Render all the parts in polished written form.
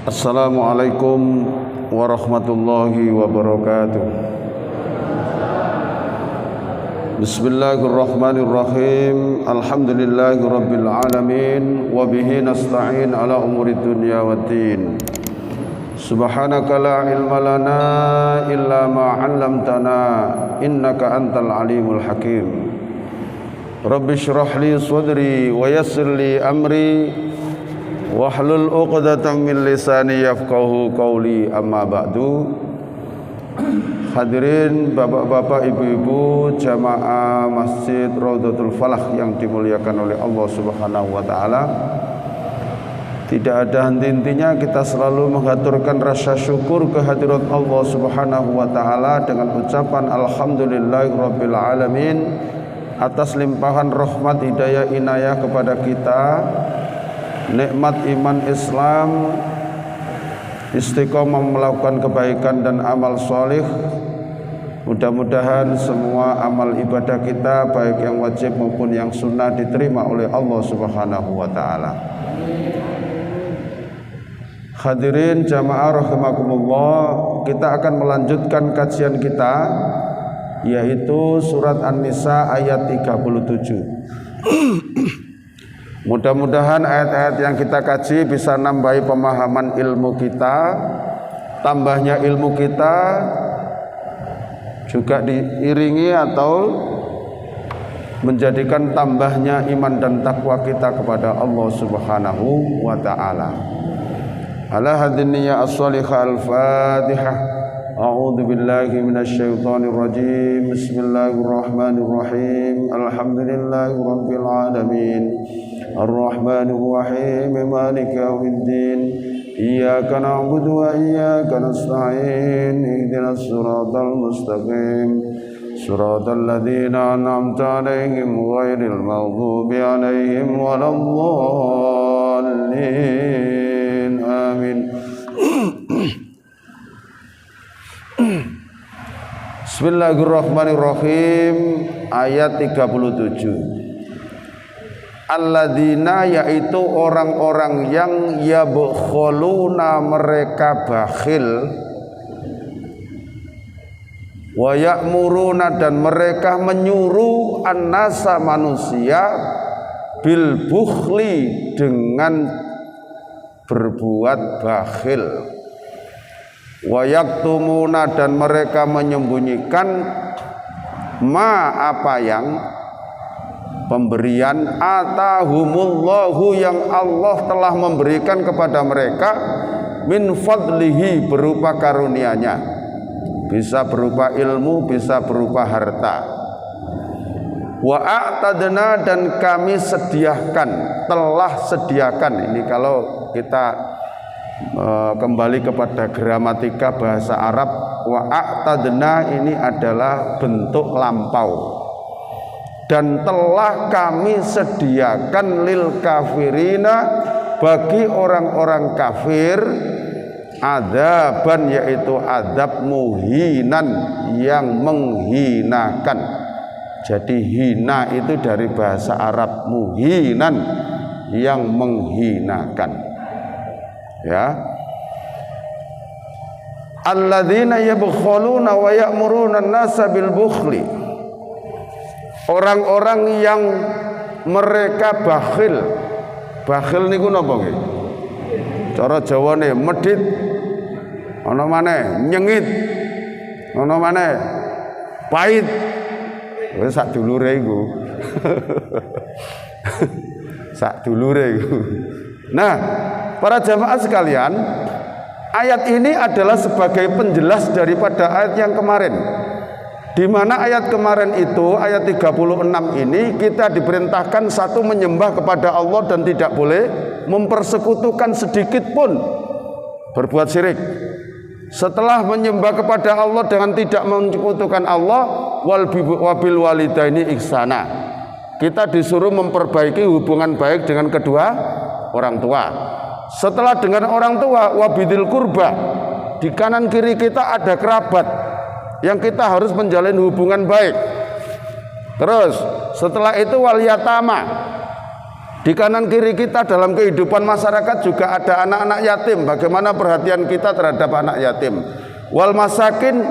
Assalamualaikum warahmatullahi wabarakatuh. Bismillahirrahmanirrahim. Alhamdulillahi rabbil alamin. Wabihi nasta'in ala umuri dunya waddin. Subhanaka la ilma lana illa ma 'allamtana innaka antal alimul hakim. Rabbi shrah li sadri wa yassir li amri wahlul 'uqdatam min lisani yafqahu qawli, amma ba'du. Hadirin bapak-bapak, ibu-ibu, jamaah Masjid Raudhatul Falah yang dimuliakan oleh Allah Subhanahu wa taala. Tidak ada henti-hentinya kita selalu mengaturkan rasa syukur kehadirat Allah Subhanahu wa taala dengan ucapan alhamdulillahirabbil alamin atas limpahan rahmat hidayah inayah kepada kita, nikmat iman Islam, istiqomah melakukan kebaikan dan amal soleh. Mudah-mudahan semua amal ibadah kita, baik yang wajib maupun yang sunnah, diterima oleh Allah Subhanahu wa ta'ala. Hadirin jamaah rahimakumullah, kita akan melanjutkan kajian kita, yaitu surat An-Nisa ayat 37. Mudah-mudahan ayat-ayat yang kita kaji bisa nambahi pemahaman ilmu kita, tambahnya ilmu kita juga diiringi atau menjadikan tambahnya iman dan takwa kita kepada Allah Subhanahu wa ta'ala. Ala hadiniya as-salihah al-fatihah. A'udzu billahi minasy syaithanir rajim. Bismillahirrahmanirrahim. Alhamdulillahirabbil alamin. Ar-Rahmanir Rahim. Maliki yaumiddin. Iyyaka na'budu wa iyyaka nasta'in. Ihdinas siratal mustaqim. Siratal ladzina an'amta 'alaihim ghairil maghdubi 'alaihim waladdallin. Amin. Bismillahirrahmanirrahim. Ayat 37. Alladzina, yaitu orang-orang yang yabkhuluna, mereka bakhil, wa ya'muruna, dan mereka menyuruh annasa, manusia, bil bukhli, dengan berbuat bakhil, wa yaktumuna, dan mereka menyembunyikan ma, apa yang pemberian atahumullahu, yang Allah telah memberikan kepada mereka, min fadlihi, berupa karunia-Nya, bisa berupa ilmu, bisa berupa harta. Wa a'tadna, dan kami sediakan, telah sediakan. Ini kalau kita kembali kepada gramatika bahasa Arab, wa a'tadna ini adalah bentuk lampau. Dan telah kami sediakan lil kafirina, bagi orang-orang kafir, adzaban, yaitu adab muhinan, yang menghinakan. Jadi hina itu dari bahasa Arab, muhinan, yang menghinakan. Ya. Alladzina yabkhuluna wa ya'muruna an-nasa bil bukhli. Orang-orang yang mereka bakhil. Bakhil niku napa nggih? Cara Jawane medhit, ana maneh nyengit, ana maneh pahit. Wis sak dulure iku. Sak dulure iku. Nah, para jamaah sekalian, ayat ini adalah sebagai penjelas daripada ayat yang kemarin. Di mana ayat kemarin itu, ayat 36 ini, kita diperintahkan satu, menyembah kepada Allah dan tidak boleh mempersekutukan sedikit pun berbuat syirik. Setelah menyembah kepada Allah dengan tidak menyekutukan Allah, wabil walidaini ihsana, kita disuruh memperbaiki hubungan baik dengan kedua orang tua. Setelah dengan orang tua, wabidil kurba, di kanan kiri kita ada kerabat yang kita harus menjalin hubungan baik. Terus setelah itu wal yatama, Di kanan kiri kita dalam kehidupan masyarakat juga ada anak-anak yatim. Bagaimana perhatian kita terhadap anak yatim? Wal masakin,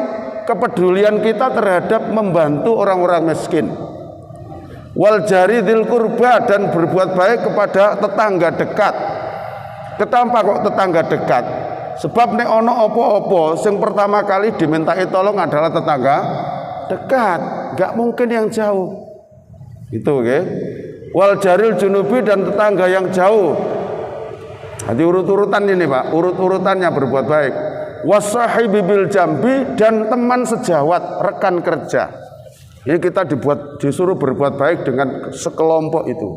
kepedulian kita terhadap membantu orang-orang miskin. Wal jari dzil qurba, dan berbuat baik kepada tetangga dekat. Kenapa kok tetangga dekat? Sebab nek ono opo-opo, sing pertama kali dimintai tolong adalah tetangga dekat, gak mungkin yang jauh. Itu oke. Wal jaril junubi, dan tetangga yang jauh. Jadi urut-urutan ini Pak, urut-urutannya berbuat baik. Wasahibi bil jambi, dan teman sejawat, rekan kerja. Ini kita disuruh berbuat baik dengan sekelompok itu.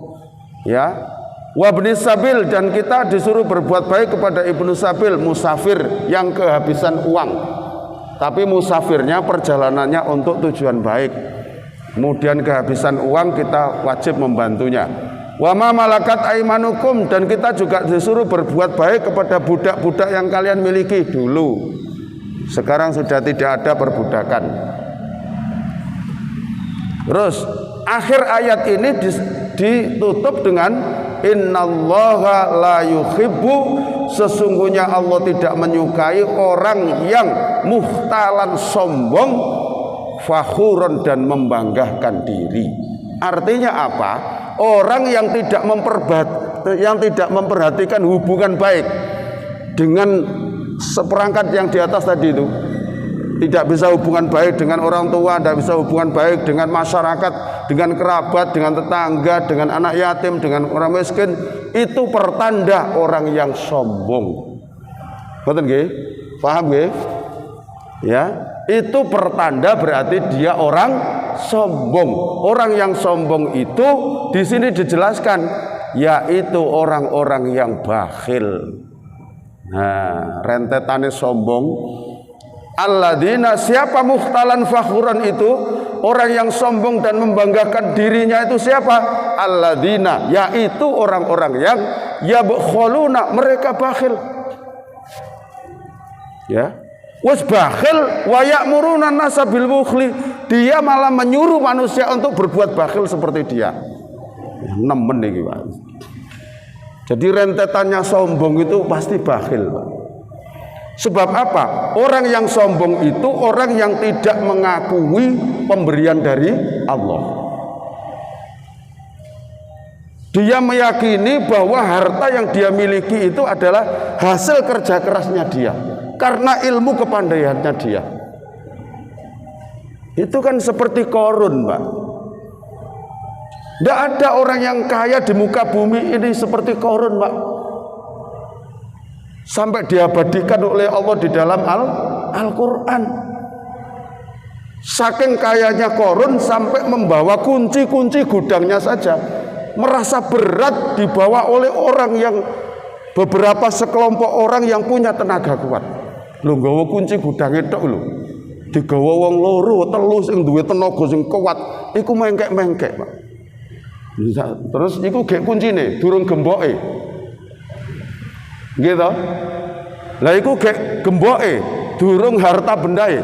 Ya. Wabni sabil, dan kita disuruh berbuat baik kepada ibnu sabil, musafir yang kehabisan uang. Tapi musafirnya perjalanannya untuk tujuan baik. Kemudian kehabisan uang, kita wajib membantunya. Wa ma malakat aimanukum, dan kita juga disuruh berbuat baik kepada budak-budak yang kalian miliki dulu. Sekarang sudah tidak ada perbudakan. Terus akhir ayat ini ditutup dengan innallaha la yuhibbu, sesungguhnya Allah tidak menyukai orang yang muhtalan sombong, fakhuron, dan membanggakan diri. Artinya apa? Orang yang tidak memperhatikan hubungan baik dengan seperangkat yang di atas tadi itu. Tidak bisa hubungan baik dengan orang tua, tidak bisa hubungan baik dengan masyarakat, dengan kerabat, dengan tetangga, dengan anak yatim, dengan orang miskin. Itu pertanda orang yang sombong. Betul nggih? Paham nggih? Ya, itu pertanda berarti dia orang sombong. Orang yang sombong itu di sini dijelaskan, yaitu orang-orang yang bakhil. Nah, rentetannya sombong. Alladzina, siapa muhtalan fakhuran itu? Orang yang sombong dan membanggakan dirinya itu siapa? Alladzina, yaitu orang-orang yang yabkhuluna, mereka bakhil. Ya. Was bakhil wa ya'muruna an-nasa bil bukhli. Dia malah menyuruh manusia untuk berbuat bakhil seperti dia. Nemen iki, Pak. Jadi rentetannya sombong itu pasti bakhil, Pak. Sebab apa? Orang yang sombong itu orang yang tidak mengakui pemberian dari Allah. Dia meyakini bahwa harta yang dia miliki itu adalah hasil kerja kerasnya dia, karena ilmu kepandaiannya dia. Itu kan seperti Qarun, Pak. Tidak ada orang yang kaya di muka bumi ini seperti Qarun, Pak. Sampai diabadikan oleh Allah di dalam Al-Quran. Saking kayanya Qarun sampai membawa kunci-kunci gudangnya saja. Merasa berat dibawa oleh orang yang beberapa sekelompok orang yang punya tenaga kuat. Lho nggawa kunci gudangnya tok lho. Digawa wong loro telu sing duwe tenaga sing kuat, iku mengkek-mengkek, Pak. Terus iku gek kuncine durung gemboke. Gitu. Lah iku gek gemboke, durung harta bendae.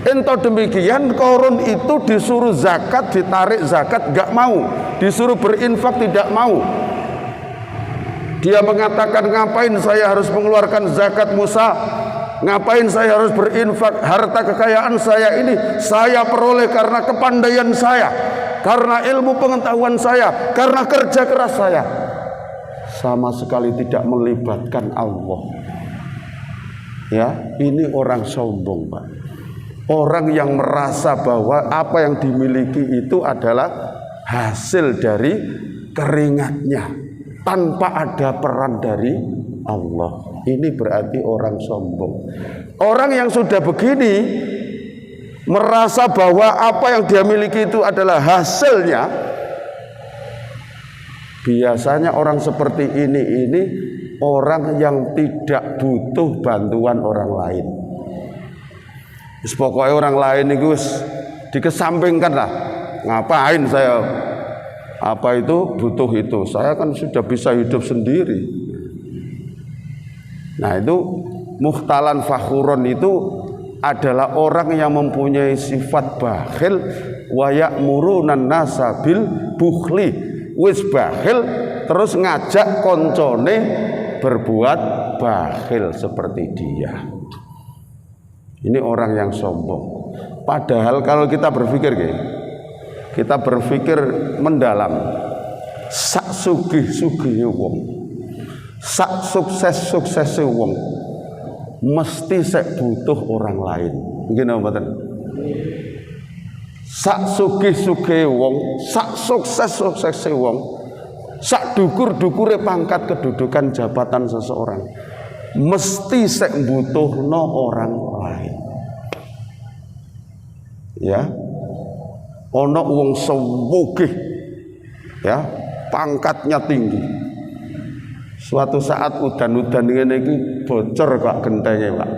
Ento demikian Qarun itu disuruh zakat, ditarik zakat gak mau, disuruh berinfak tidak mau. Dia mengatakan, ngapain saya harus mengeluarkan zakat Musa? Ngapain saya harus berinfak? Harta kekayaan saya ini saya peroleh karena kepandaian saya, karena ilmu pengetahuan saya, karena kerja keras saya. Sama sekali tidak melibatkan Allah. Ya, ini orang sombong, Pak. Orang yang merasa bahwa apa yang dimiliki itu adalah hasil dari keringatnya tanpa ada peran dari Allah. Ini berarti orang sombong. Orang yang sudah begini merasa bahwa apa yang dia miliki itu adalah hasilnya. Biasanya orang seperti ini orang yang tidak butuh bantuan orang lain. Pokoknya orang lain itu dikesampingkan lah. Ngapain saya butuh itu? Saya kan sudah bisa hidup sendiri. Nah itu muhtalan fakhuron itu adalah orang yang mempunyai sifat bakhil wa ya'muruna an-nasa bil bukhli. wis bakhil terus ngajak koncone berbuat bakhil seperti dia. Ini orang yang sombong. Padahal kalau kita berpikir mendalam, sak sugih-sugih wong, sak sukses wong mesti sek butuh orang lain. Nggih napa mboten? Sak sugih-sugih wong, sak sukses wong, sak dukur-dukure pangkat kedudukan jabatan seseorang mesti sek butuhno orang lain. Ya. Ana wong sewugih, ya, pangkatnya tinggi. Suatu saat udan-udan ngene iki bocor kok gentenge, Pak.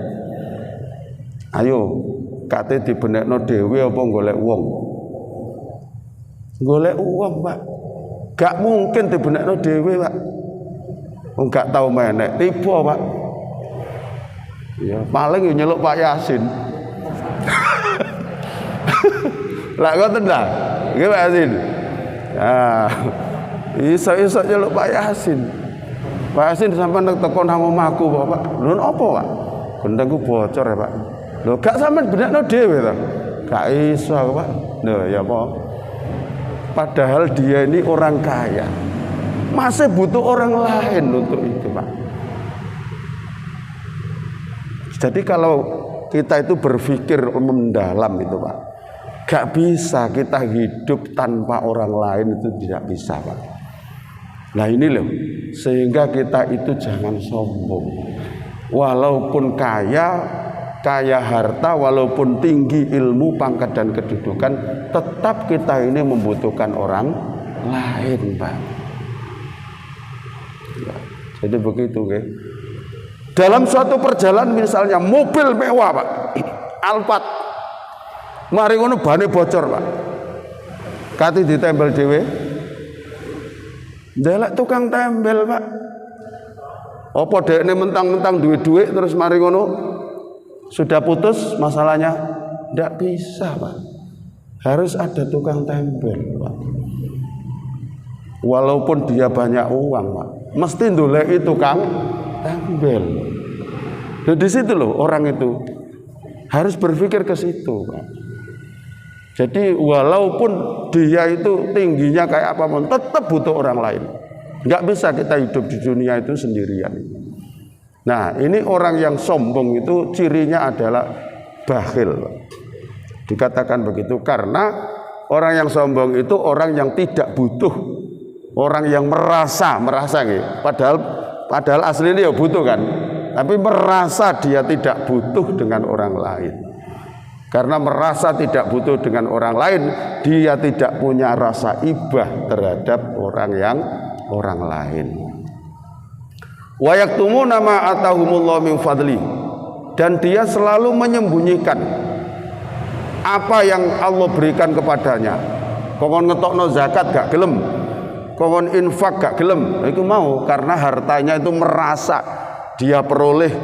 Ayo, kate dibenekno dhewe apa golek wong? Golek wong, Pak. Gak mungkin dibenekno dhewe, Pak. Wong gak tau menek, tiba, Pak. Ya, paling yo nyeluk Pak Yasin. Lah ngoten ta? Nggih Pak Yasin. Ah. Iso-iso nyeluk Pak Yasin. Pak Yasin sampean teko nang omahku, Pak. Lho apa, Pak? Gendengku bocor ya, Pak. Lho gak sampean benekno dhewe ta? Gak iso, Pak. Lho ya apa? Padahal dia ini orang kaya. Masih butuh orang lain untuk itu, Pak. Jadi kalau kita itu berpikir mendalam itu, Pak, gak bisa kita hidup tanpa orang lain, itu tidak bisa, Pak. Nah ini loh, sehingga kita itu jangan sombong. Walaupun kaya harta, walaupun tinggi ilmu, pangkat dan kedudukan, tetap kita ini membutuhkan orang lain, Pak. Ya, jadi begitu, ya. Dalam suatu perjalanan misalnya mobil mewah, Pak, Alphard, mari ngono bane bocor, Pak. Kati ditempel dhewe. Ndelok tukang tembel, Pak. Apa dekne mentang-mentang duwe-duwe terus mari ngono sudah putus masalahnya? Ndak bisa, Pak. Harus ada tukang tembel, Pak. Walaupun dia banyak uang, Pak, mesti ndoleki tukang tembel. Dan di situ loh orang itu harus berpikir ke situ, Pak. Jadi walaupun dia itu tingginya kayak apa pun, tetap butuh orang lain. Nggak bisa kita hidup di dunia itu sendirian. Nah, ini orang yang sombong itu cirinya adalah bakhil. Dikatakan begitu karena orang yang sombong itu orang yang tidak butuh, orang yang merasa gitu. Padahal aslinya ya butuh kan, tapi merasa dia tidak butuh dengan orang lain. Karena merasa tidak butuh dengan orang lain, dia tidak punya rasa ibah terhadap orang lain. Wa yaktumuna ma atahumullahu min fadli, dan dia selalu menyembunyikan apa yang Allah berikan kepadanya. Kongkon ngetokno zakat gak gelem, kongkon infak gak gelem, itu mau karena hartanya itu merasa dia peroleh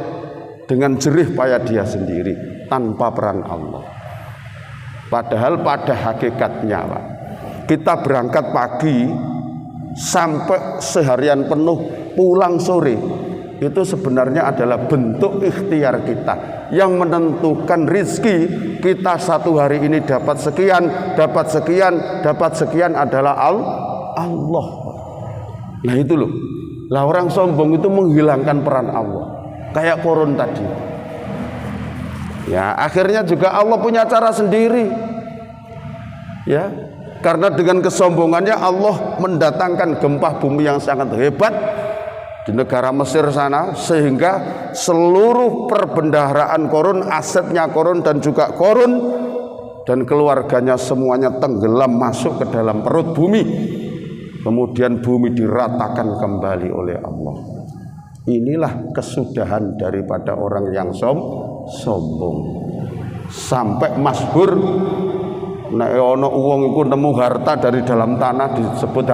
dengan jerih payah dia sendiri tanpa peran Allah. Padahal pada hakikatnya, Pak, kita berangkat pagi sampai seharian penuh pulang sore, itu sebenarnya adalah bentuk ikhtiar kita yang menentukan rizki kita. Satu hari ini dapat sekian adalah Allah. Nah itu loh. Lah orang sombong itu menghilangkan peran Allah. Kayak Korun tadi. Ya, akhirnya juga Allah punya cara sendiri. Ya, karena dengan kesombongannya Allah mendatangkan gempa bumi yang sangat hebat di negara Mesir sana, sehingga seluruh perbendaharaan Korun, asetnya Korun dan juga Korun dan keluarganya semuanya tenggelam masuk ke dalam perut bumi. Kemudian bumi diratakan kembali oleh Allah. Inilah kesudahan daripada orang yang sombong. Sampai masyhur nek ana wong iku nemu harta dari dalam tanah disebut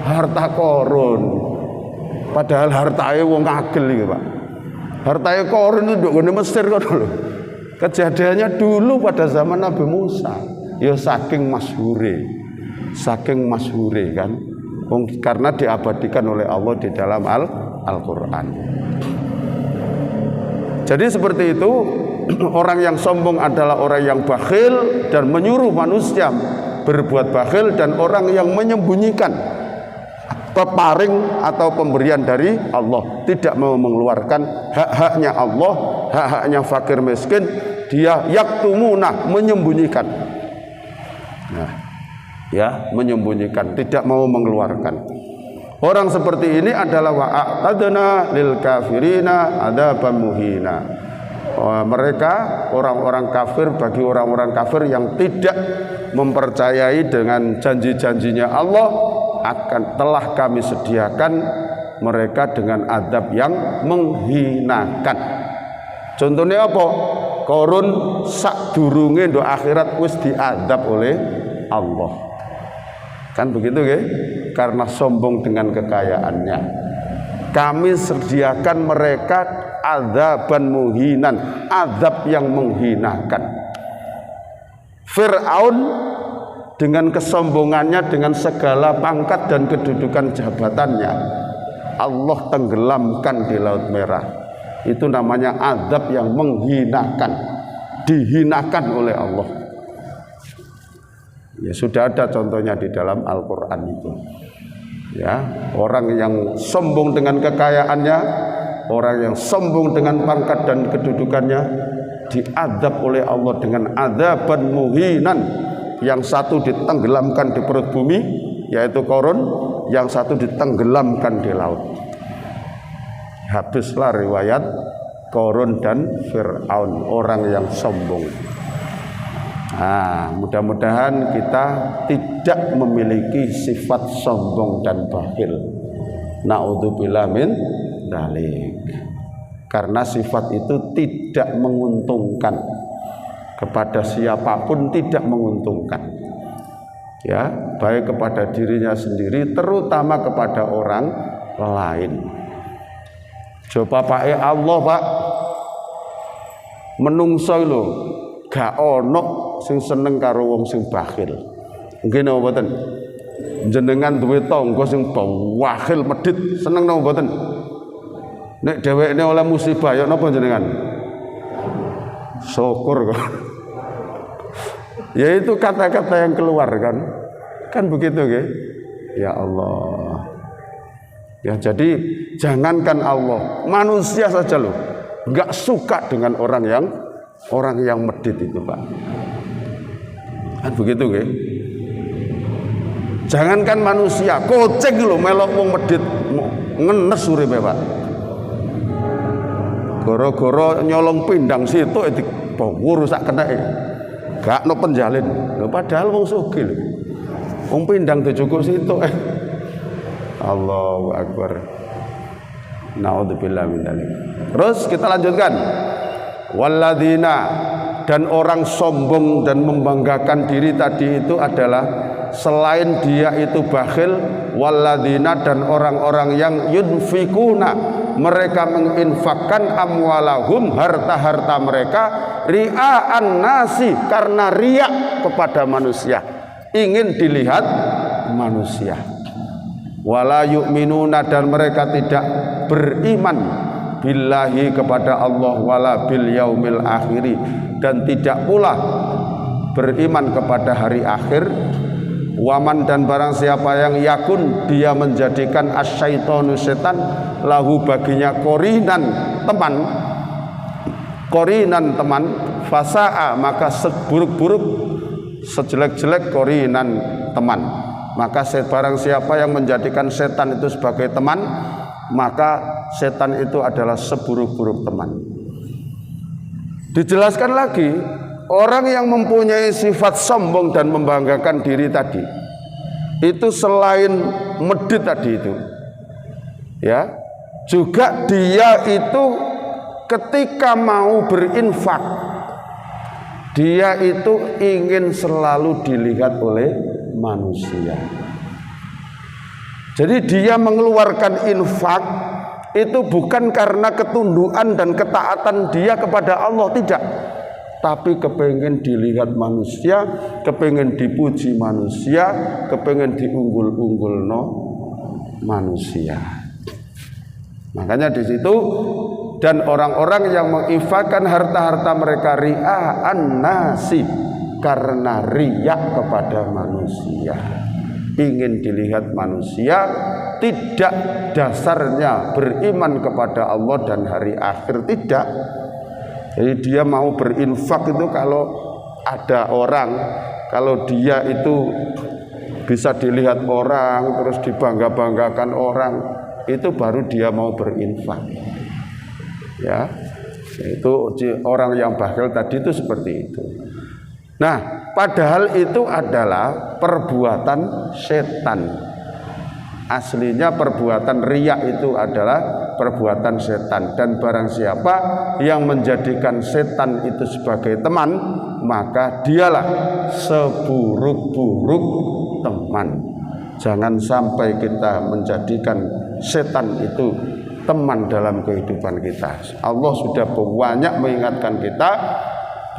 harta Korun. Padahal hartae wong kagel iki, Pak. Hartae Korun itu nduk ngene Mesir kok lho. Kejadiannya dulu pada zaman Nabi Musa. Ya saking masyhure. saking masyhure kan, karena diabadikan oleh Allah di dalam Al-Quran. Jadi seperti itu, orang yang sombong adalah orang yang bakhil dan menyuruh manusia berbuat bakhil, dan orang yang menyembunyikan peparing atau pemberian dari Allah, tidak mau mengeluarkan hak-haknya Allah, hak-haknya fakir miskin, dia yaktumuna, menyembunyikan. Nah, ya, menyembunyikan, tidak mau mengeluarkan. Orang seperti ini adalah wa'atadna lil kafirina adzaban muhina. Mereka orang-orang kafir, bagi orang-orang kafir yang tidak mempercayai dengan janji-janjinya Allah, telah kami sediakan mereka dengan azab yang menghinakan. Contohnya apa? Korun sakdurunge ndo akhirat wis diazab oleh Allah. Kan begitu nggih? Karena sombong dengan kekayaannya. Kami sediakan mereka azaban muhinan, azab yang menghinakan. Fir'aun dengan kesombongannya, dengan segala pangkat dan kedudukan jabatannya, Allah tenggelamkan di Laut Merah. Itu namanya azab yang menghinakan, dihinakan oleh Allah. Ya, sudah ada contohnya di dalam Al-Quran itu. Ya, orang yang sombong dengan kekayaannya, orang yang sombong dengan pangkat dan kedudukannya, diazab oleh Allah dengan azaban muhinan. Yang satu ditenggelamkan di perut bumi, yaitu Korun, yang satu ditenggelamkan di laut. Habislah riwayat Korun dan Fir'aun, orang yang sombong. Nah, mudah-mudahan kita tidak memiliki sifat sombong dan bakhil. Na'udzubillah min dzalik. Karena sifat itu tidak menguntungkan kepada siapapun, tidak menguntungkan. Ya, baik kepada dirinya sendiri, terutama kepada orang lain. Coba Pak Allah, Pak, menungso lho gak ono sing seneng karo wong sing bakhil. Nggih napa mboten? Jenengan duwe tangga sing bakhil medhit, seneng napa mboten? Nek dhewekne oleh musibah ya napa jenengan? Syukur kok. Ya itu kata-kata yang keluar kan. Kan begitu nggih? Ya Allah. Ya, jadi jangankan Allah, manusia saja loh enggak suka dengan orang yang medhit itu, Pak. Kan begitu nggih? Jangankan manusia, kucing lho melok wong medhit ngenes uripe, Pak. Goro-goro nyolong pindang situ dibawa rusak keneke. Gak no penjalin. Lho padahal wong sugih lho. Wong pindang dicukup situ Allahu Akbar. Na'udzubillah min dzalik. Terus kita lanjutkan. Walladzina, dan orang sombong dan membanggakan diri tadi itu adalah selain dia itu bakhil, walladzina, dan orang-orang yang yunfikuna, mereka menginfakkan amwalahum, harta-harta mereka, ria'an nasi, karena riak kepada manusia, ingin dilihat manusia. Wala yu'minuna, dan mereka tidak beriman billahi kepada Allah, wala bil yaumil akhiri, dan tidak pula beriman kepada hari akhir. Waman, dan barang siapa yang yakun, dia menjadikan asyaitonu, setan, lahu baginya korinan, teman, fasa'a, maka seburuk-buruk, sejelek-jelek korinan teman. Maka barang siapa yang menjadikan setan itu sebagai teman, maka setan itu adalah seburuk-buruk teman. Dijelaskan lagi, orang yang mempunyai sifat sombong dan membanggakan diri tadi, itu selain medit tadi itu, ya, juga dia itu ketika mau berinfak, dia itu ingin selalu dilihat oleh manusia. Jadi dia mengeluarkan infak itu bukan karena ketundukan dan ketaatan dia kepada Allah, tidak. tapi kepengen dilihat manusia, kepengen dipuji manusia, kepengen diunggul-unggulno manusia. Makanya di situ, dan orang-orang yang menginfakkan harta-harta mereka ria'an nasi, karena riak kepada manusia, ingin dilihat manusia, tidak dasarnya beriman kepada Allah dan hari akhir, tidak. Jadi dia mau berinfak itu kalau ada orang, kalau dia itu bisa dilihat orang, terus dibangga-banggakan orang, itu baru dia mau berinfak. Ya, itu orang yang bakhil tadi itu seperti itu. Nah, padahal itu adalah perbuatan setan. Aslinya perbuatan riya itu adalah perbuatan setan. Dan barang siapa yang menjadikan setan itu sebagai teman, maka dialah seburuk-buruk teman. Jangan sampai kita menjadikan setan itu teman dalam kehidupan kita. Allah sudah banyak mengingatkan kita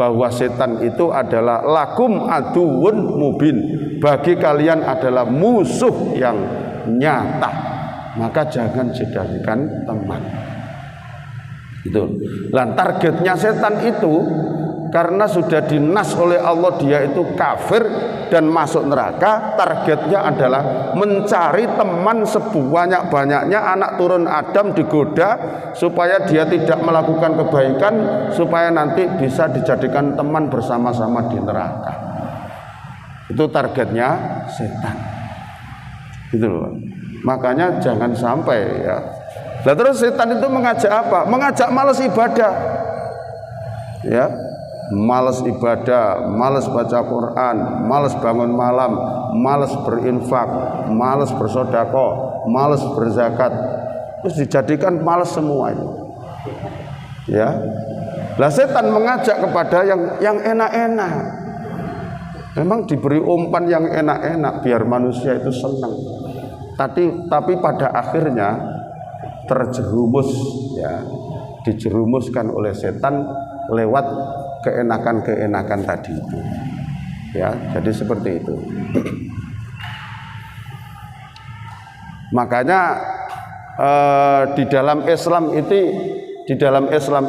bahwa setan itu adalah lakum aduun mubin, bagi kalian adalah musuh yang nyata, maka jangan jadikan teman. Itu. Lah targetnya setan itu karena sudah dinas oleh Allah dia itu kafir dan masuk neraka, targetnya adalah mencari teman sebanyak-banyaknya anak turun Adam digoda supaya dia tidak melakukan kebaikan, supaya nanti bisa dijadikan teman bersama-sama di neraka. Itu targetnya setan. Gitu loh. Makanya jangan sampai ya. Nah, terus setan itu mengajak apa? Mengajak malas ibadah. Ya. Malas ibadah, malas baca Quran, malas bangun malam, malas berinfak, malas bersedekah, malas berzakat, terus dijadikan malas semua itu. Ya, lah setan mengajak kepada yang enak-enak. Memang diberi umpan yang enak-enak biar manusia itu senang. Tapi pada akhirnya terjerumus, ya, dijerumuskan oleh setan lewat keenakan-keenakan tadi itu. Ya, jadi seperti itu. Makanya di dalam Islam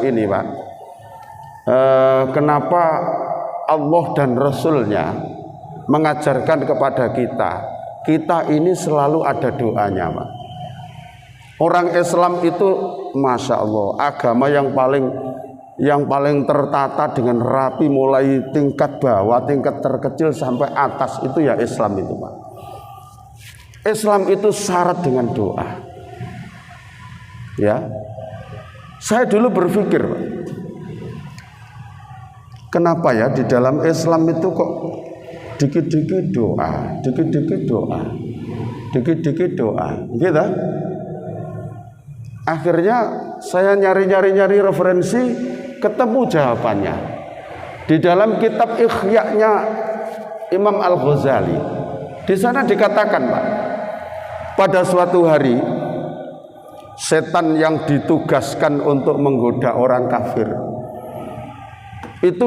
ini, Pak, kenapa Allah dan Rasulnya mengajarkan kepada kita ini selalu ada doanya, Pak. Orang Islam itu, Masya Allah, agama yang paling tertata dengan rapi, mulai tingkat bawah, tingkat terkecil sampai atas, itu ya Islam itu, Pak. Islam itu syarat dengan doa. Ya, saya dulu berpikir, Pak, kenapa ya di dalam Islam itu kok dikit-dikit doa, dikit-dikit doa, dikit-dikit doa, gitu. Akhirnya saya nyari referensi, ketemu jawabannya di dalam kitab Ikhya-nya Imam Al-Ghazali. Di sana dikatakan, Pak, pada suatu hari setan yang ditugaskan untuk menggoda orang kafir itu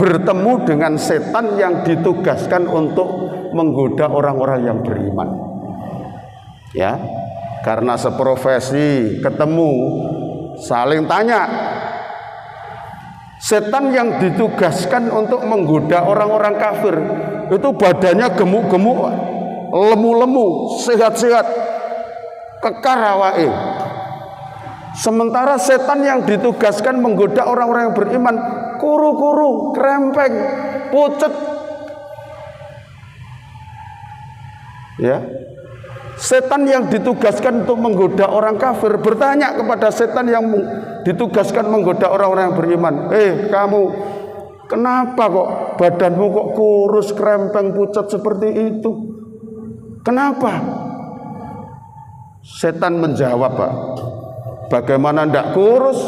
bertemu dengan setan yang ditugaskan untuk menggoda orang-orang yang beriman. Ya, karena seprofesi, ketemu, saling tanya. Setan yang ditugaskan untuk menggoda orang-orang kafir itu badannya gemuk-gemuk, lemu-lemu, sehat-sehat, kekar awake. Sementara setan yang ditugaskan menggoda orang-orang yang beriman kuru-kuru, krempeng, pucet. Ya. Setan yang ditugaskan untuk menggoda orang kafir bertanya kepada setan yang ditugaskan menggoda orang-orang yang beriman, kamu kenapa kok badanmu kok kurus, krempeng, pucat seperti itu? Kenapa? Setan menjawab, Pak, bagaimana ndak kurus?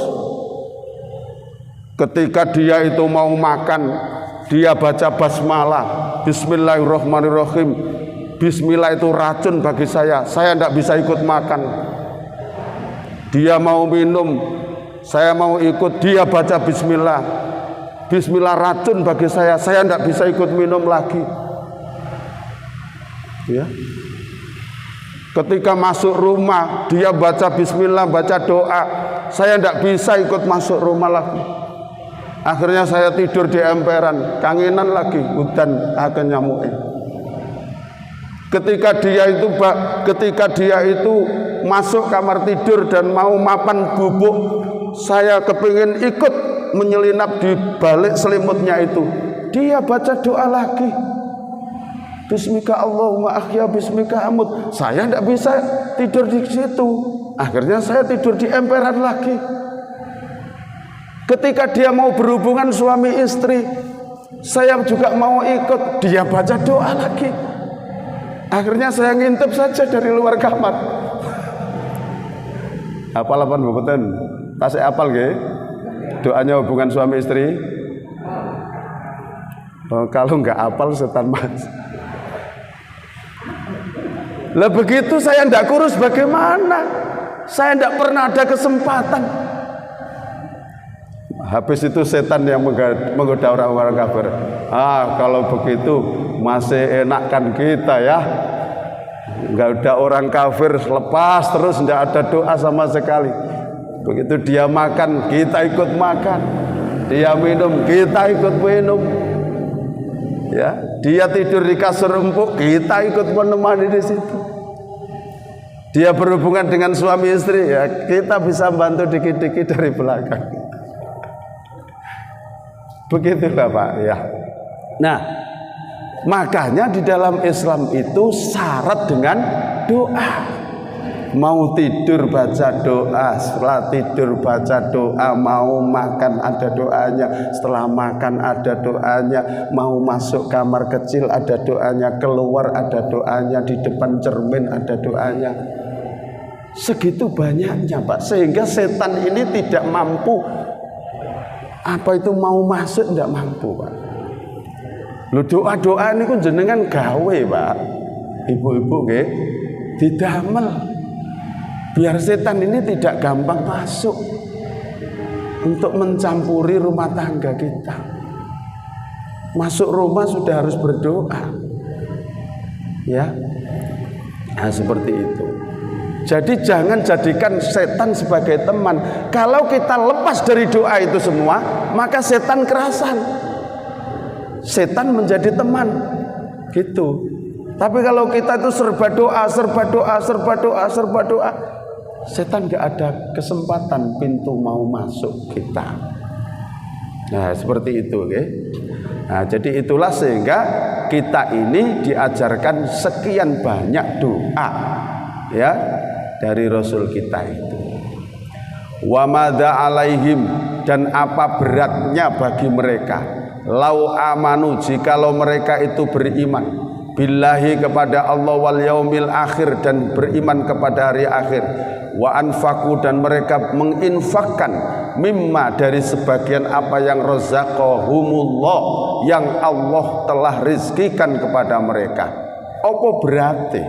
Ketika dia itu mau makan, dia baca basmalah, Bismillahirrahmanirrahim. Bismillah itu racun bagi saya tidak bisa ikut makan. Dia mau minum, saya mau ikut, dia baca bismillah. bismillah racun bagi saya tidak bisa ikut minum lagi. Ya. Ketika masuk rumah dia baca bismillah, baca doa, saya tidak bisa ikut masuk rumah lagi. Akhirnya saya tidur di emperan, kangenan lagi hutan akan nyamuk. Ketika dia itu masuk kamar tidur dan mau makan bubuk, saya kepingin ikut menyelinap di balik selimutnya itu. Dia baca doa lagi. Bismika Allahumma ahya bismika amut. Saya tidak bisa tidur di situ. Akhirnya saya tidur di emperan lagi. Ketika dia mau berhubungan suami istri, saya juga mau ikut. Dia baca doa lagi. Akhirnya saya ngintip saja dari luar kamar. Apal apa mboten? Tasik apal nggih? Doanya hubungan suami istri. Oh, kalau nggak apal setan mas. Lah begitu saya tidak kurus bagaimana? Saya tidak pernah ada kesempatan. Habis itu setan yang menggoda orang-orang kafir. Kalau begitu masih enakkan kita ya. Enggak ada orang kafir lepas terus, tidak ada doa sama sekali. Begitu dia makan, kita ikut makan. Dia minum, kita ikut minum. Ya, dia tidur di kasur empuk, kita ikut menemani di situ. Dia berhubungan dengan suami istri, ya kita bisa bantu dikit-dikit dari belakang. Begitulah Pak ya. Nah, makanya di dalam Islam itu syarat dengan doa. Mau tidur baca doa, setelah tidur baca doa, mau makan ada doanya, setelah makan ada doanya, mau masuk kamar kecil ada doanya, keluar ada doanya, di depan cermin ada doanya. Segitu banyaknya Pak, sehingga setan ini tidak mampu mau masuk, tidak mampu Pak. Lu doa-doa ini kan jenengan gawe Pak, ibu-ibu nggih, didamel biar setan ini tidak gampang masuk untuk mencampuri rumah tangga kita. Masuk rumah sudah harus berdoa. Ya. Nah, seperti itu. Jadi jangan jadikan setan sebagai teman. Kalau kita lepas dari doa itu semua, maka setan kerasan. Setan menjadi teman. Gitu. Tapi kalau kita itu serba doa, setan gak ada kesempatan pintu mau masuk kita. Nah seperti itu okay? Nah jadi itulah sehingga kita ini diajarkan sekian banyak doa ya dari Rasul kita itu. Wa madza alaihim, dan apa beratnya bagi mereka, lau amanu, jikalau mereka itu beriman billahi kepada Allah, wal yaumil akhir, dan beriman kepada hari akhir, wa anfaku, dan mereka menginfakkan mimma, dari sebagian apa yang razaqahumullah, yang Allah telah rizkikan kepada mereka. Apa berarti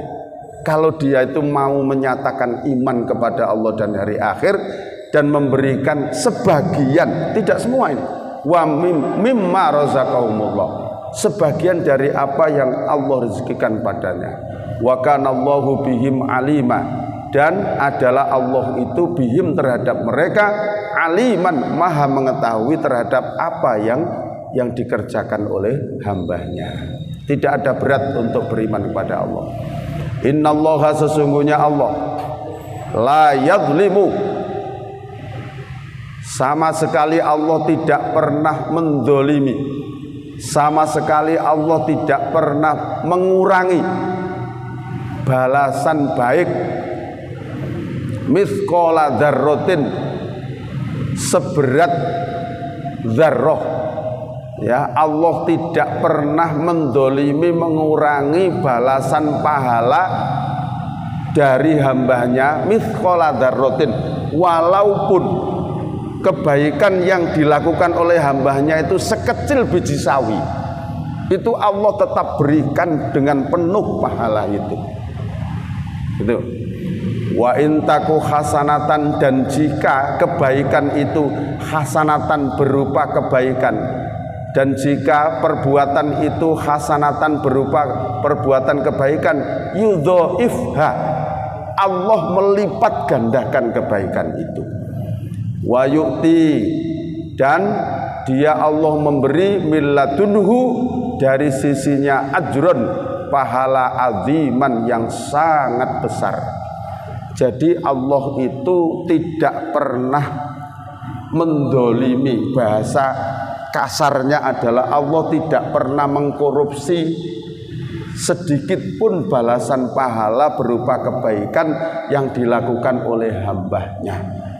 kalau dia itu mau menyatakan iman kepada Allah dan hari akhir dan memberikan sebagian, tidak semua ini, wa mimma razaqahumullah, sebagian dari apa yang Allah rezekikan padanya. Wa kanallahu bihim alima, dan adalah Allah itu bihim terhadap mereka aliman, maha mengetahui terhadap apa yang dikerjakan oleh hambanya. Tidak ada berat untuk beriman kepada Allah. Innallaha, sesungguhnya Allah, la yadlimu, sama sekali Allah tidak pernah mendolimi, sama sekali Allah tidak pernah mengurangi balasan baik mithqala dzarratin, seberat dzarrah. Ya, Allah tidak pernah mendolimi, mengurangi balasan pahala dari hambanya mithqala dzarratin, walaupun kebaikan yang dilakukan oleh hambanya itu sekecil biji sawi, itu Allah tetap berikan dengan penuh pahala itu. Itu. Wa intaku hasanatan, dan jika kebaikan itu hasanatan berupa kebaikan, Dan jika perbuatan itu hasanatan berupa perbuatan kebaikan, yudhoifha, Allah melipat gandakan kebaikan itu. Wa yu'ti, dan dia Allah memberi milladunhu, dari sisinya ajrun, pahala aziman yang sangat besar. Jadi Allah itu tidak pernah mendolimi, bahasa kasarnya adalah Allah tidak pernah mengkorupsi sedikit pun balasan pahala berupa kebaikan yang dilakukan oleh hambanya,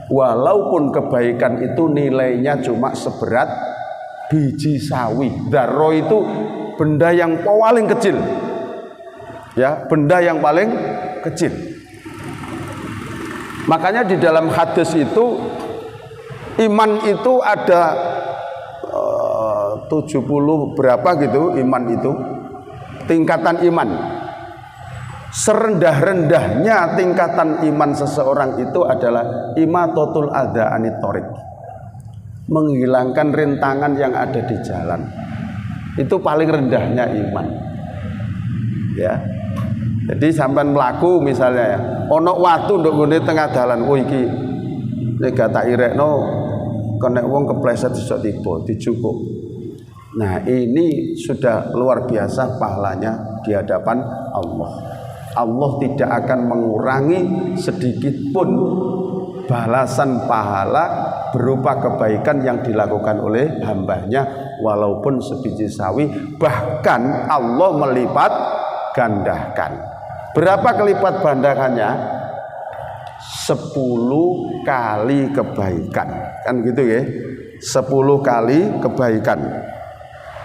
walaupun kebaikan itu nilainya cuma seberat biji sawi. Dzarrah itu benda yang paling kecil, ya, benda yang paling kecil. Makanya di dalam hadis itu iman itu ada 70 berapa gitu, iman itu tingkatan iman. Serendah-rendahnya tingkatan iman seseorang itu adalah imatatul adza anit thoriq, menghilangkan rintangan yang ada di jalan. Itu paling rendahnya iman, ya. Jadi sampean mlaku misalnya, ya, ono watu nduk nggone tengah dalan, oh iki nek gak tak irekno kena wong kepleset iso tiba dijukuk. Nah, ini sudah luar biasa pahalanya di hadapan Allah. Allah tidak akan mengurangi sedikit pun balasan pahala berupa kebaikan yang dilakukan oleh hambanya, walaupun sebiji sawi. Bahkan Allah melipat gandakan. Berapa kelipat gandakannya? 10 kali kebaikan, kan gitu ya. 10 kali kebaikan.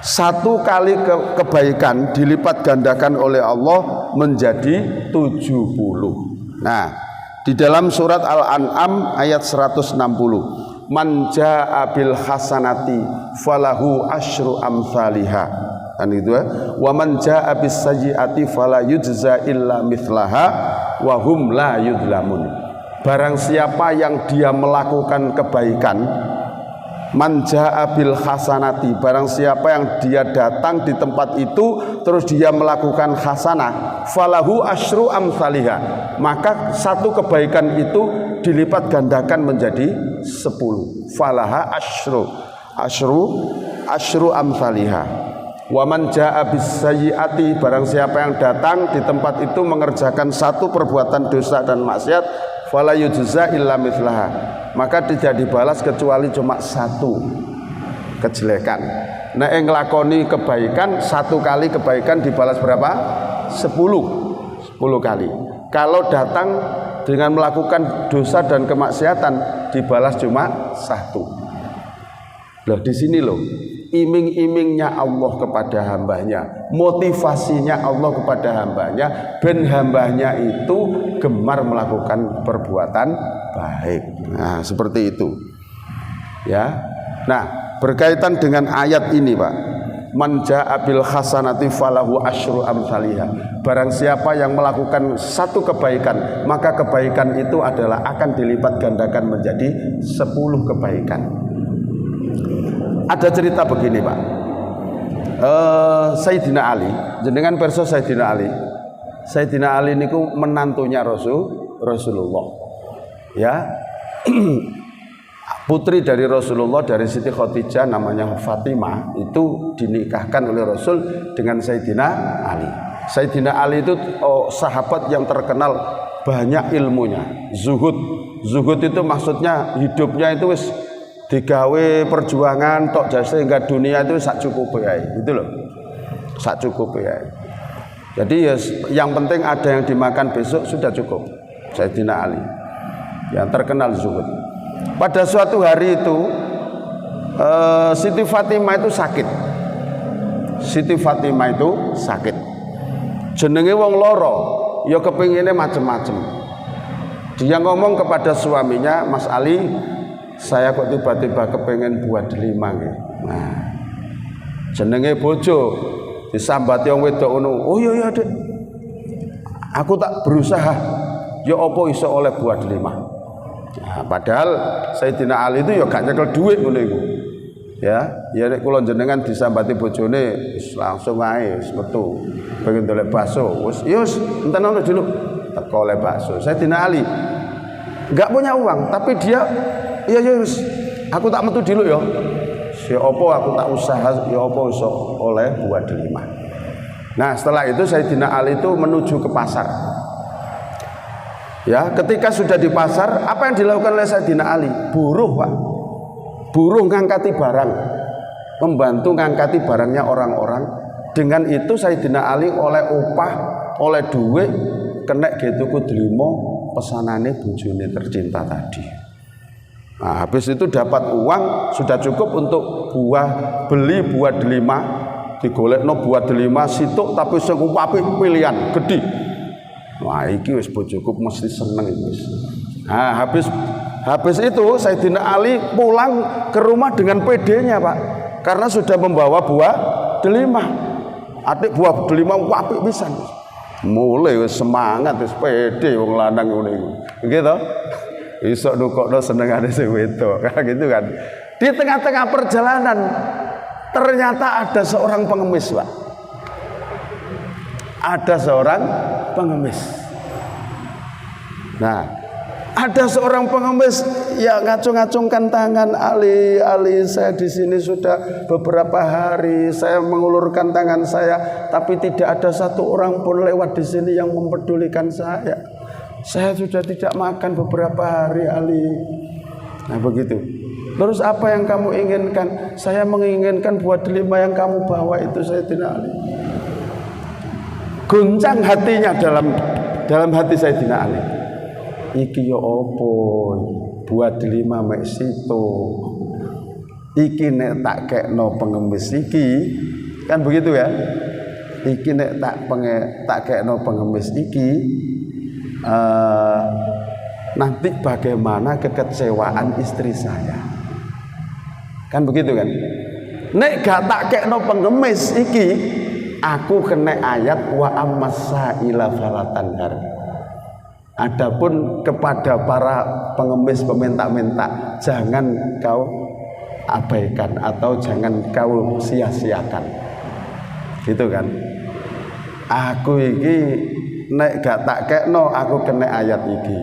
1 kali kebaikan dilipat gandakan oleh Allah menjadi 70. Nah, di dalam surat Al-An'am ayat 160, man jaa bil hasanati falahu asyru amsalihha, kan gitu ya. Wa man jaa bis sayyiati fala yujza illa mithlaha wa hum la yudlamun. Barang siapa yang dia melakukan kebaikan, man jaa bil hasanati, barang siapa yang dia datang di tempat itu terus dia melakukan hasanah, falahu asyru amsalihha, maka 1 kebaikan itu dilipat gandakan menjadi 10. Falaha asyru amsalihha. Wa man jaa bis sayyiati, barang siapa yang datang di tempat itu mengerjakan 1 perbuatan dosa dan maksiat, fala yujza illa mithlaha, maka tidak dibalas kecuali cuma 1 kejelekan. Nah, yang nglakoni kebaikan 1 kali kebaikan dibalas berapa? 10 kali. Kalau datang dengan melakukan dosa dan kemaksiatan dibalas cuma 1. Loh, di sini loh iming-imingnya Allah kepada hambanya, motivasinya Allah kepada hambanya, ben hambanya itu gemar melakukan perbuatan baik. Nah, seperti itu, ya. Nah, berkaitan dengan ayat ini, Pak, man jaa bil hasanati falahu asyru amsalihha, barang siapa yang melakukan 1 kebaikan, maka kebaikan itu adalah akan dilipat gandakan menjadi 10 kebaikan. Ada cerita begini, Pak. Sayyidina Ali, jenengan perso Sayyidina Ali. Sayyidina Ali niku menantunya Rasulullah. Ya. Putri dari Rasulullah, dari Siti Khadijah, namanya Fatimah, itu dinikahkan oleh Rasul dengan Sayyidina Ali. Sayyidina Ali itu sahabat yang terkenal banyak ilmunya, zuhud itu maksudnya hidupnya itu wis digawe perjuangan tok jasa, sehingga dunia itu sak cukup ya, gitu loh, sak cukup ya. Jadi ya, yang penting ada yang dimakan besok sudah cukup. Sayyidina Ali yang terkenal zuhud. Pada suatu hari itu Siti Fatimah itu sakit. Siti Fatimah itu sakit. Jenenge wong loro, ya kepinginnya macem-macem. Dia ngomong kepada suaminya, Mas Ali, saya kok tiba-tiba kepengen buat delima nggih. Nah, jenenge bojo disambati wong wedok ngono. Oh iya Dek. Aku tak berusaha. Ya apa iso oleh buat delima. Nah, padahal Sayyidina Ali itu ya gak nyekel duit ngono iku. Ya, ya nek kula jenengan disambati bojone langsung ae wis metu. Pengen dolek bakso, wis ya wis enten ono dulu teko oleh bakso. Sayyidina Ali enggak punya uang, tapi dia ya wis aku tak metu dulu ya. Ya apa aku tak usaha ya apa iso oleh buah delima. Nah, setelah itu Sayyidina Ali itu menuju ke pasar. Ya, ketika sudah di pasar, apa yang dilakukan oleh Sayyidina Ali? Buruh, Pak. Buruh ngangkati barang, membantu ngangkati barangnya orang-orang. Dengan itu Sayyidina Ali oleh upah, oleh duit, kena gitu ku delima pesanane bojone tercinta tadi. Nah, habis itu dapat uang sudah cukup untuk beli buah delima, digolekno buah delima situk tapi sing apik pilihan gede. Wah, iki wis bojoku mesti seneng wis. Nah, habis itu Sayyidina Ali pulang ke rumah dengan PD-nya, Pak. Karena sudah membawa buah delima. Adik buah delima apik pisan. Mulai wis semangat wis pede wong lanang ngene iku. Gitu. Isok nukokno senengane sing wedok. Gitu kan. Di tengah-tengah perjalanan ternyata ada seorang pengemis, Pak. Ada seorang pengemis. Nah, ada seorang pengemis yang ngacung-ngacungkan tangan, Ali, saya di sini sudah beberapa hari, saya mengulurkan tangan saya, tapi tidak ada satu orang pun lewat di sini yang mempedulikan saya. Saya sudah tidak makan beberapa hari, Ali. Nah, begitu. Terus apa yang kamu inginkan? Saya menginginkan buah delima yang kamu bawa itu, Sayyidina Ali. Guncang hatinya dalam hati Sayyidina Ali. Iki yo opo buat delima mek situ. Iki nek tak kekno pengemis iki, kan begitu ya. Iki nek tak kekno pengemis iki, nanti bagaimana kekecewaan istri saya. Kan begitu kan? Nek gak tak kekno pengemis iki, aku kena ayat wa ammasaila falatanhar. Adapun kepada para pengemis peminta-minta, jangan kau abaikan atau jangan kau sia-siakan. Gitu kan? Aku iki nek gak tak kekno aku kena ayat iki.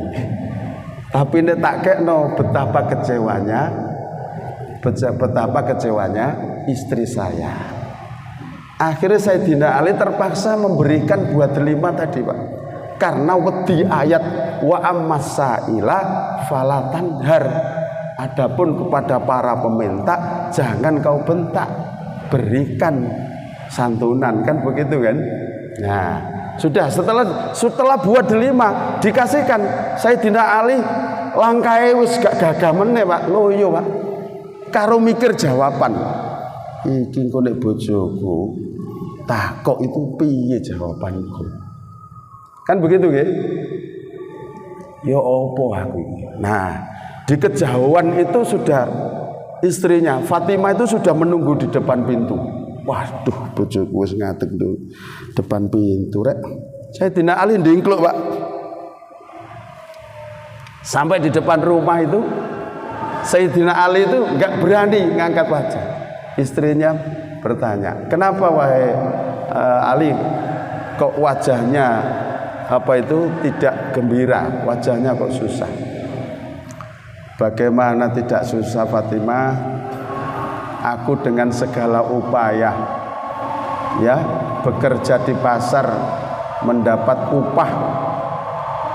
Tapi nek tak kekno betapa kecewanya istri saya. Akhirnya Sayyidina Ali terpaksa memberikan buah delima tadi, Pak. Karena wedi ayat wa ammasaila falatanhar. Adapun kepada para peminta jangan kau bentak, berikan santunan, kan begitu kan? Nah, sudah setelah buah delima dikasihkan, Sayyidina Ali langkae wis gak gagah meneh, Pak. Loyo, Pak. Karo mikir jawaban. Iki engko nek bojoku takok itu piye jawabanku. Kan begitu nggih? Ya opo aku iki. Nah, di kejauhan itu sudah istrinya Fatimah itu sudah menunggu di depan pintu. Waduh, bojoku wis ngadeg tuh depan pintu rek. Sayyidina Ali ndingkluk, Pak. Sampai di depan rumah itu Sayyidina Ali itu enggak berani ngangkat wajah. Istrinya bertanya, "Kenapa wahai Ali kok wajahnya tidak gembira, wajahnya kok susah?" "Bagaimana tidak susah, Fatimah? Aku dengan segala upaya ya bekerja di pasar mendapat upah,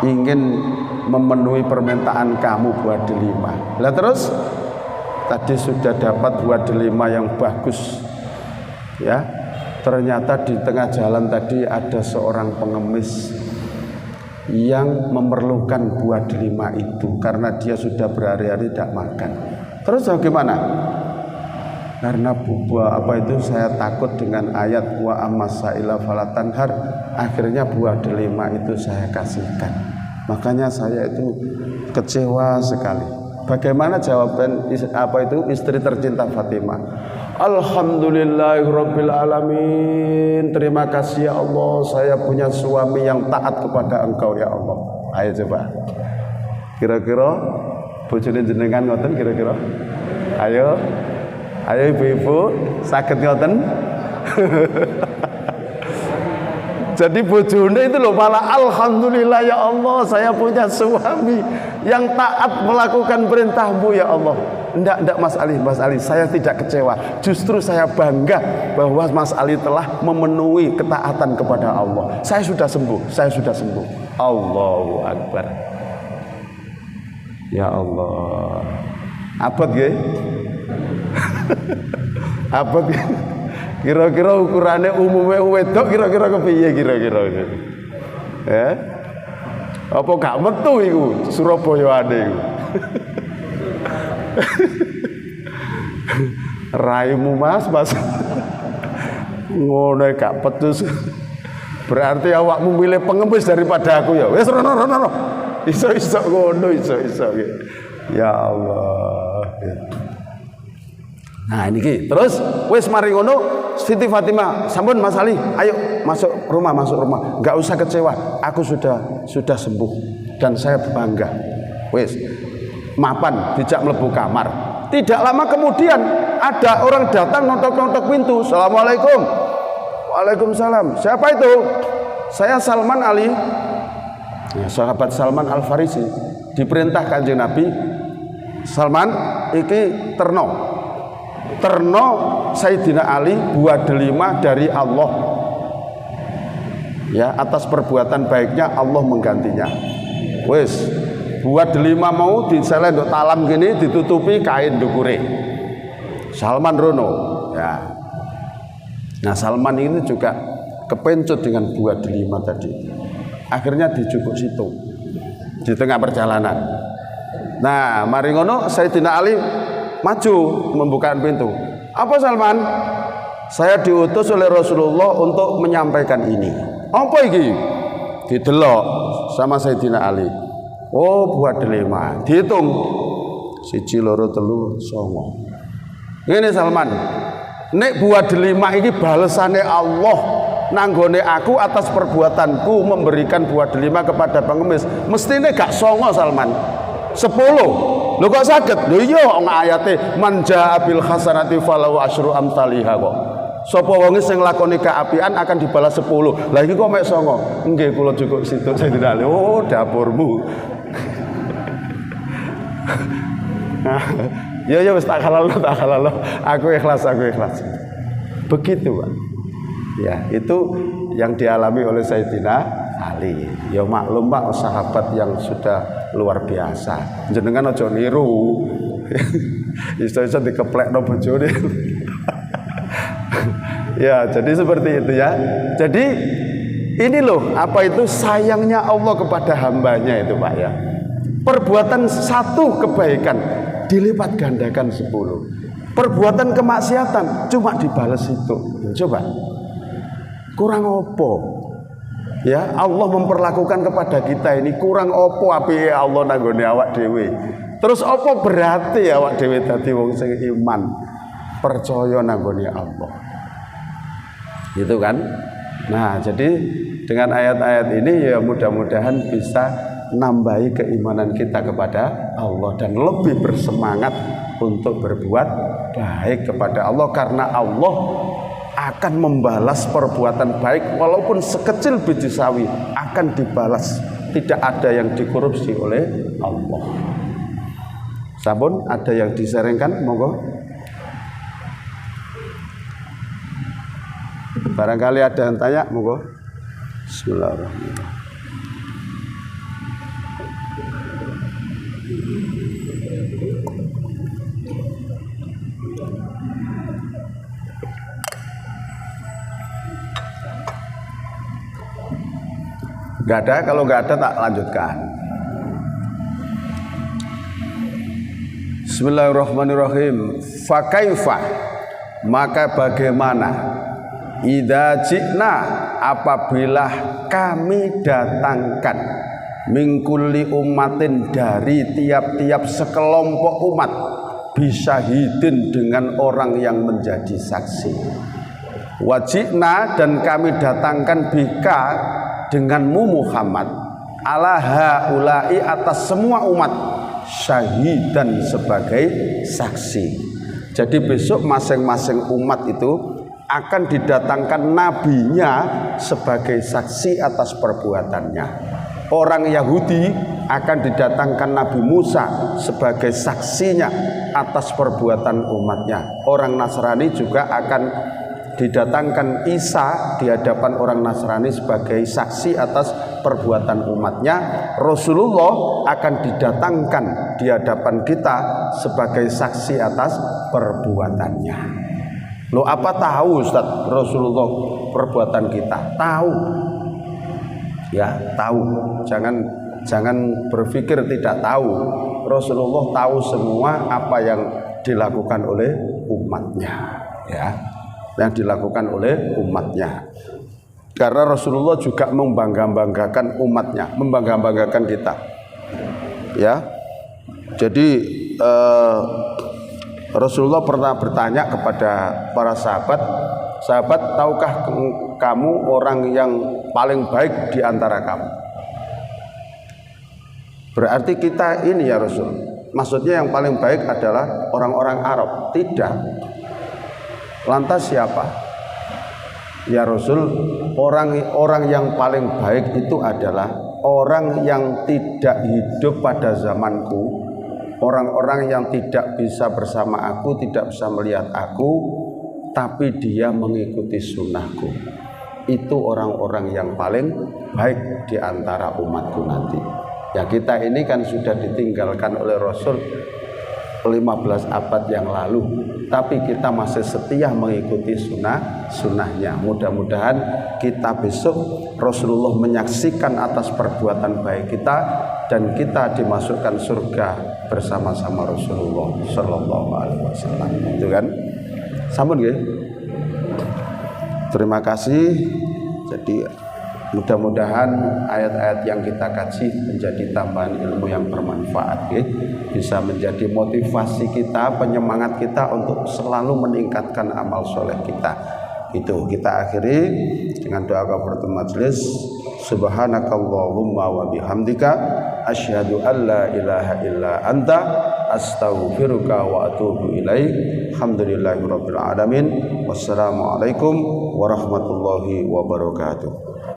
ingin memenuhi permintaan kamu buah delima. Lah terus tadi sudah dapat buah delima yang bagus ya, ternyata di tengah jalan tadi ada seorang pengemis yang memerlukan buah delima itu karena dia sudah berhari-hari tidak makan. Terus bagaimana? Karena buah saya takut dengan ayat wa ammasaila falatanhar, akhirnya buah delima itu saya kasihkan. Makanya saya itu kecewa sekali." Bagaimana jawaban istri tercinta Fatimah? "Alhamdulillahirabbil alamin. Terima kasih ya Allah, saya punya suami yang taat kepada Engkau ya Allah." Ayo coba. Kira-kira bojone jenengan ngoten kira-kira? Ayo. Ayo ibu-ibu, saged ngoten. Jadi bojone itu loh malah alhamdulillah ya Allah saya punya suami yang taat melakukan perintahmu ya Allah. Enggak Mas Ali saya tidak kecewa. Justru saya bangga bahwa Mas Ali telah memenuhi ketaatan kepada Allah. Saya sudah sembuh. Allahu Akbar. Ya Allah. Abot nggih? Abot nggih? Kira-kira ukurannya umumnya wedok kira-kira kepiye kira-kira apa gak metu iku Surabayane iku raimu mas ngono gak petus berarti awakmu milih pengemis daripada aku ya wis rono iso ngono iso ya Allah. Nah ini terus wis mari ngono Siti Fatimah sampun Mas Ali ayo masuk rumah nggak usah kecewa aku sudah sembuh dan saya bangga wis mapan dijak mlebu kamar. Tidak lama kemudian ada orang datang notok pintu. Assalamualaikum. Waalaikumsalam. Siapa itu? Saya Salman Ali ya, sahabat Salman Al Farisi. Diperintah Kanjeng Nabi Salman iki terno Sayyidina Ali buah delima dari Allah ya atas perbuatan baiknya Allah menggantinya wis buah delima mau disele nduk talam gini ditutupi kain dukure Salman rono ya. Nah Salman ini juga kepencut dengan buah delima tadi akhirnya dijukuk situ di tengah perjalanan. Nah mari ngono Sayyidina Ali maju membuka pintu. Apa Salman? Saya diutus oleh Rasulullah untuk menyampaikan ini. Apa iki? Didelok sama Sayyidina Ali. Oh buah delima. Dihitung 1 2 3 4 5. Ngene Salman. Nek buah delima iki balesane Allah nanggone aku atas perbuatanku memberikan buah delima kepada pengemis. Mestine gak 9 Salman. 10. Lho kok saged? Lho iya ayate man jaa bil hasanati falahu asyru amsalihha kok. Sapa wong sing nglakoni kaapian akan dibalas 10. Lah iki kok mek 9. Nggih kula cukup situ saya tidak. Oh dapurmu. Ya wis tak halal. Aku ikhlas. Begitu, Pak. Ya, itu yang dialami oleh Sayyidina Ali. Ya maklum Pak, sahabat yang sudah luar biasa. Jenengan aja niru. Iso-iso dikeplekno bojone. Ya, jadi seperti itu ya. Jadi ini loh, apa itu sayangnya Allah kepada hambanya itu Pak ya. Perbuatan satu kebaikan dilipat gandakan 10. Perbuatan kemaksiatan cuma dibalas itu. Coba. Kurang opo? Ya, Allah memperlakukan kepada kita ini kurang opo apike Allah nanggone awak dhewe. Terus opo berarti awak dhewe dadi wong sing iman, percaya nanggone Allah. Gitu kan? Nah, jadi dengan ayat-ayat ini ya mudah-mudahan bisa nambahi keimanan kita kepada Allah dan lebih bersemangat untuk berbuat baik kepada Allah karena Allah akan membalas perbuatan baik walaupun sekecil biji sawi akan dibalas, tidak ada yang dikorupsi oleh Allah. Sampun ada yang disaringkan monggo. Barangkali ada yang tanya monggo. Bismillahirrahmanirrahim. Gak ada, kalau gak ada tak lanjutkan. Bismillahirrahmanirrahim. Fakaifa, maka bagaimana idza ji'na, apabila kami datangkan min kulli ummatin, dari tiap-tiap sekelompok umat, bisyahidin, dengan orang yang menjadi saksi. Wajibna, dan kami datangkan bika, denganmu Muhammad, ala haulai, atas semua umat, syahidan, sebagai saksi. Jadi besok masing-masing umat itu akan didatangkan nabinya sebagai saksi atas perbuatannya. Orang Yahudi akan didatangkan Nabi Musa sebagai saksinya atas perbuatan umatnya. Orang Nasrani juga akan didatangkan Isa di hadapan orang Nasrani sebagai saksi atas perbuatan umatnya. Rasulullah akan didatangkan di hadapan kita sebagai saksi atas perbuatannya. Loh, apa tahu Ustaz Rasulullah perbuatan kita? Tahu. Ya, tahu. Jangan berpikir tidak tahu. Rasulullah tahu semua apa yang dilakukan oleh umatnya, ya. Yang dilakukan oleh umatnya. Karena Rasulullah juga membangga-banggakan umatnya, membangga-banggakan kita. Ya. Jadi Rasulullah pernah bertanya kepada para sahabat, "Sahabat, tahukah kamu orang yang paling baik di antara kamu?" Berarti kita ini ya Rasul, maksudnya yang paling baik adalah orang-orang Arab? Tidak. Lantas siapa? Ya Rasul, orang yang paling baik itu adalah orang yang tidak hidup pada zamanku, orang-orang yang tidak bisa bersama aku, tidak bisa melihat aku, tapi dia mengikuti sunnahku. Itu orang-orang yang paling baik di antara umatku nanti. Ya, kita ini kan sudah ditinggalkan oleh Rasul 15 abad yang lalu, tapi kita masih setia mengikuti sunnahnya. Mudah-mudahan kita besok Rasulullah menyaksikan atas perbuatan baik kita dan kita dimasukkan surga bersama-sama Rasulullah Shallallahu Alaihi Wasallam. Itu kan? Sampun nggih. Terima kasih. Jadi mudah-mudahan ayat-ayat yang kita kaji menjadi tambahan ilmu yang bermanfaat, ya. Bisa menjadi motivasi kita, penyemangat kita untuk selalu meningkatkan amal soleh kita. Itu kita akhiri dengan doa kafaratul majelis. Subhanakallahumma wa bihamdika asyhadu an la ilaha illa anta astaghfiruka wa atubu ilaik. Alhamdulillahirabbil alamin. Wassalamualaikum warahmatullahi wabarakatuh.